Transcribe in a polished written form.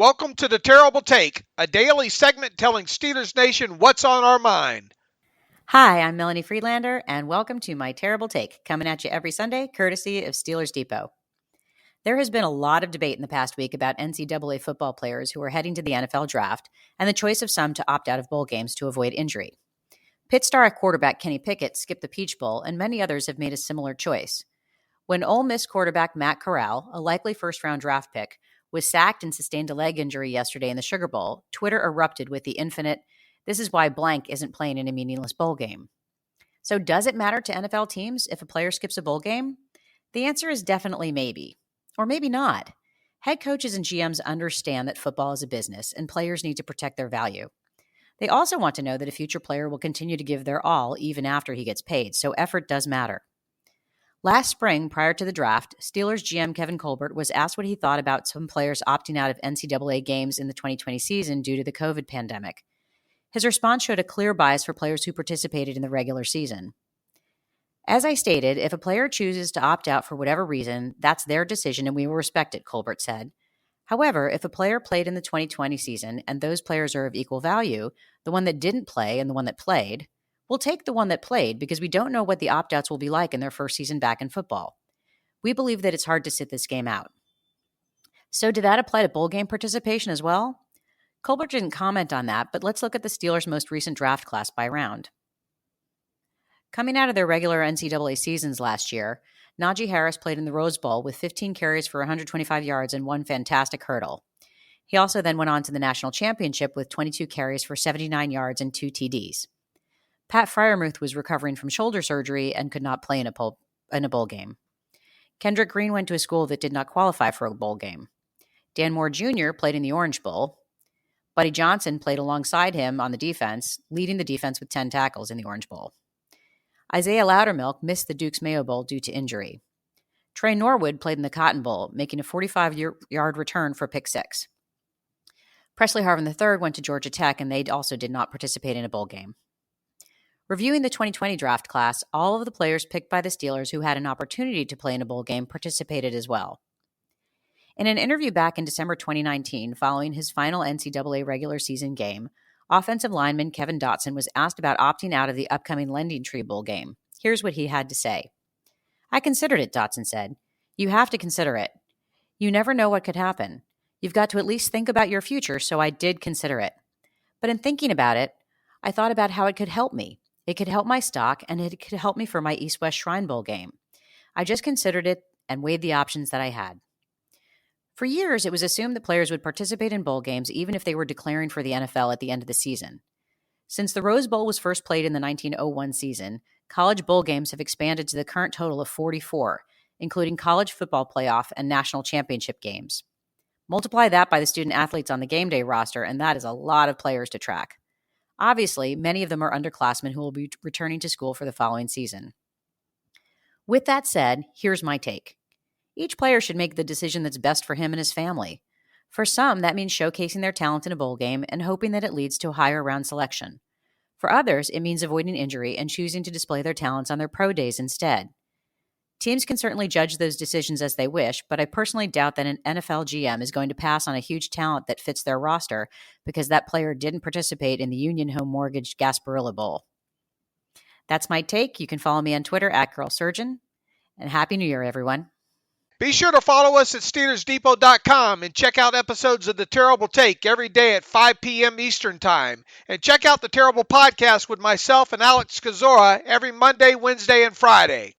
Welcome to the Terrible Take, a daily segment telling Steelers Nation what's on our mind. Hi, I'm Melanie Friedlander, and welcome to my Terrible Take, coming at you every Sunday, courtesy of Steelers Depot. There has been a lot of debate in the past week about NCAA football players who are heading to the NFL draft and the choice of some to opt out of bowl games to avoid injury. Pitt star quarterback Kenny Pickett skipped the Peach Bowl, and many others have made a similar choice. When Ole Miss quarterback Matt Corral, a likely first-round draft pick, was sacked and sustained a leg injury yesterday in the Sugar Bowl, Twitter erupted with the infinite, "This is why blank isn't playing in a meaningless bowl game." So does it matter to NFL teams if a player skips a bowl game? The answer is definitely maybe, or maybe not. Head coaches and GMs understand that football is a business and players need to protect their value. They also want to know that a future player will continue to give their all even after he gets paid, so effort does matter. Last spring, prior to the draft, Steelers GM Kevin Colbert was asked what he thought about some players opting out of NCAA games in the 2020 season due to the COVID pandemic. His response showed a clear bias for players who participated in the regular season. As I stated, if a player chooses to opt out for whatever reason, that's their decision and we will respect it, Colbert said. However, if a player played in the 2020 season and those players are of equal value, the one that didn't play and the one that played, we'll take the one that played because we don't know what the opt-outs will be like in their first season back in football. We believe that it's hard to sit this game out. So did that apply to bowl game participation as well? Colbert didn't comment on that, but let's look at the Steelers' most recent draft class by round. Coming out of their regular NCAA seasons last year, Najee Harris played in the Rose Bowl with 15 carries for 125 yards and one fantastic hurdle. He also then went on to the national championship with 22 carries for 79 yards and 2 TDs. Pat Freiermuth was recovering from shoulder surgery and could not play in a bowl game. Kendrick Green went to a school that did not qualify for a bowl game. Dan Moore Jr. played in the Orange Bowl. Buddy Johnson played alongside him on the defense, leading the defense with 10 tackles in the Orange Bowl. Isaiah Loudermilk missed the Duke's Mayo Bowl due to injury. Trey Norwood played in the Cotton Bowl, making a 45-yard return for pick six. Presley Harvin III went to Georgia Tech, and they also did not participate in a bowl game. Reviewing the 2020 draft class, all of the players picked by the Steelers who had an opportunity to play in a bowl game participated as well. In an interview back in December 2019, following his final NCAA regular season game, offensive lineman Kevin Dotson was asked about opting out of the upcoming Lending Tree Bowl game. Here's what he had to say. "I considered it," Dotson said. "You have to consider it. You never know what could happen. You've got to at least think about your future, so I did consider it. But in thinking about it, I thought about how it could help me. It could help my stock, and it could help me for my East-West Shrine Bowl game. I just considered it and weighed the options that I had." For years, it was assumed that players would participate in bowl games even if they were declaring for the NFL at the end of the season. Since the Rose Bowl was first played in the 1901 season, college bowl games have expanded to the current total of 44, including college football playoff and national championship games. Multiply that by the student athletes on the game day roster, and that is a lot of players to track. Obviously, many of them are underclassmen who will be returning to school for the following season. With that said, here's my take. Each player should make the decision that's best for him and his family. For some, that means showcasing their talent in a bowl game and hoping that it leads to a higher round selection. For others, it means avoiding injury and choosing to display their talents on their pro days instead. Teams can certainly judge those decisions as they wish, but I personally doubt that an NFL GM is going to pass on a huge talent that fits their roster because that player didn't participate in the Union Home Mortgage Gasparilla Bowl. That's my take. You can follow me on Twitter @GirlSurgeon. And Happy New Year, everyone. Be sure to follow us at SteelersDepot.com and check out episodes of The Terrible Take every day at 5 p.m. Eastern Time. And check out The Terrible Podcast with myself and Alex Kozora every Monday, Wednesday, and Friday.